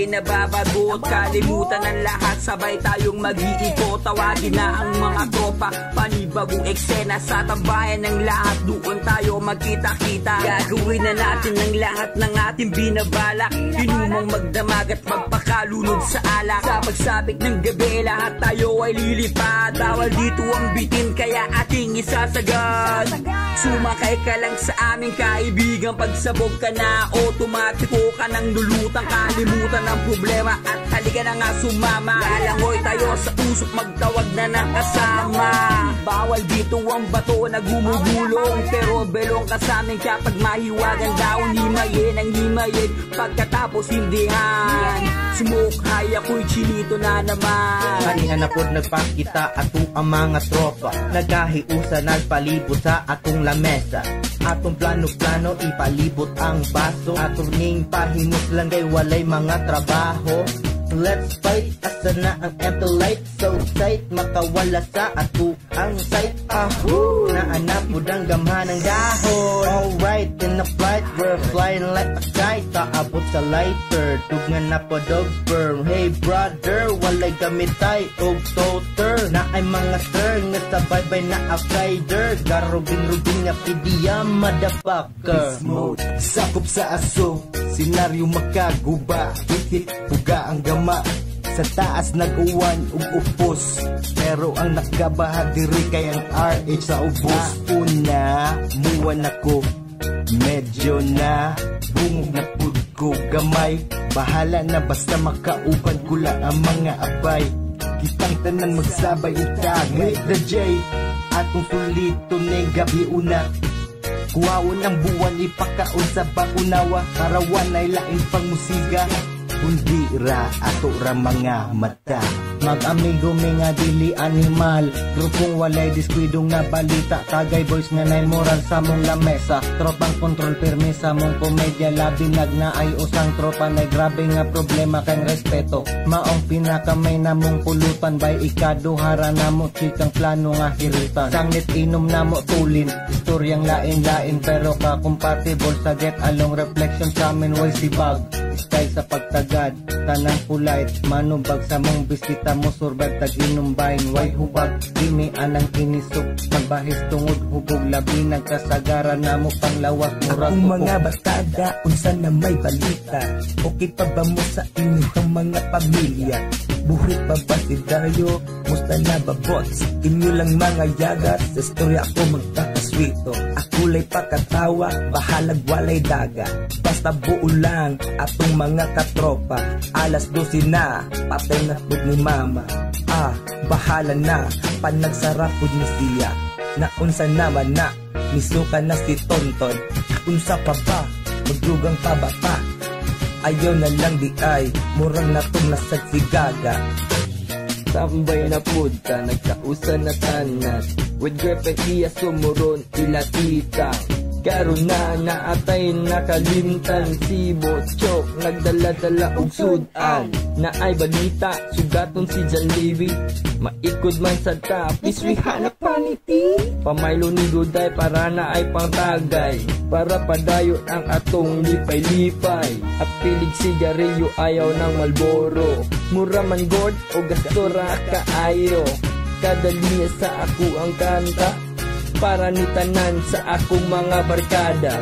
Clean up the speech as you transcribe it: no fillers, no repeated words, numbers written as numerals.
nababagot. Kalimutan ng lahat, sabay tayong mag-iikot. Tawagin na ang mga tropa, panibagong eksena sa tambayan ng lahat. Doon tayo magkita-kita. Gagawin na natin ng lahat ng ating binabalak. Inumang magdamag at magpakalunod sa alak. Sa pagsapit ng gabi, lahat tayo ay lilipad. Bawal dito ang bitin, kaya ating isasagad. Sumakay ka lang sa aming kaibigan. Pagsabog ka na, otomatiko ka nang lulutang. Kalimutan ang problema at halika na nga sumama. Lalangoy tayo sa usok, magtawag na ng kasama. Bawal dito ang bato na gumugulong, pero belong ka sa amin kapag mahiwagan daon. Himayin ang himayin, pagkatapos hindihan. Sumukay ako'y chinito na naman. Kanina na po nagpakita ato ang mga tropa. Nagkahiusa, nagpalibot sa atong lamesa. Atong plano-plano, ipalibot ang baso. Atong ning pahimus lang kay walay mga trabaho. Let's fight, asa na ang light. So tight, makawala sa ato ang sight. Naanap mo dang gamhan ng dahon. Alright, in the flight, we're flying like a kite. Taabot sa lighter, tugngan na po dog firm. Hey brother, walay gamitay og toter. Na ay mga sir, nga sabay-bay na outsider. Garubing-rubing nga pidiya, motherfucker. Beast mode, sakop sa aso. Senaryo makaguba, hit-hit, buga ang gama. Sa taas nag-uwan ug upos, pero ang nakabahag diri kay ang RH sa ubos. Una, muwan ako, medyo na bungog na pud ko gamay. Bahala na basta makauban ko lang ang mga abay. Kitang tanan magsabay itagay the J. Atong sulito ning gabi una. Kuhaon ang buwan ipakaon sa bakunawa. Karawan ay laing pangmusiga, kundi ra ato ra mga mata. Mag-amigo mi nga dili animal, grupong walay diskwidong nga balita. Tagay boys nga nay moral sa mong lamesa. Tropang kontrol pirmi sa mong komedya. Labi nagnaay usang tropa nay grabe nga problema kang respeto. Maong pinakamay na mong pulutan bay ikaduhara na mo chikang plano nga hiritan. Sanglit inom na mo tulin, istoryang lain-lain pero ka compatible sa get along reflection sa amin way sibag. Style sa pagtagad, tanang polite, manubag sa mong bisita mo survive tag-inom bahin, way hubag, dini anang inisok, magbahis tungod hubog, labi nagkasagara na mo panglawak, murag akong mga barkada, unsa na may balita. Okay pa ba mo sa inyong mga pamilya? Buhit pa ba si Dario? Musta na ba bots? Inyo lang mga yagat, sa story ako magkakaswito. Akulay pakatawa, bahalag walay daga. Basta buo lang atong mga katropa. Alas 12 na, patay na pud ni mama. Bahala na, panagsarap pud ni siya. Naunsa naman na, misuka na si Tonton. Unsa pa ba, magdugang pa ba pa? Ayaw na lang di ay, murang na itong nasagsigaga. Tambay na pud ka, nagkausan na tanas. With girlfriend iya sumuron, ila tita. Karon na naatay nakalimtan. Si Botchok nagdala-dala og sudan. Na ay balita, sugaton si John Levy. Maikod man sa tapis, we hanap paniti. Pamaylo ni Duday para na ay pangtagay. Para padayon ang atong lipay-lipay. At pilig sigarilyo ayaw ng Malboro. Mura man god o gastora kaayo. Kada linya sa ako ang kanta, para ni tanan sa akong mga barkada.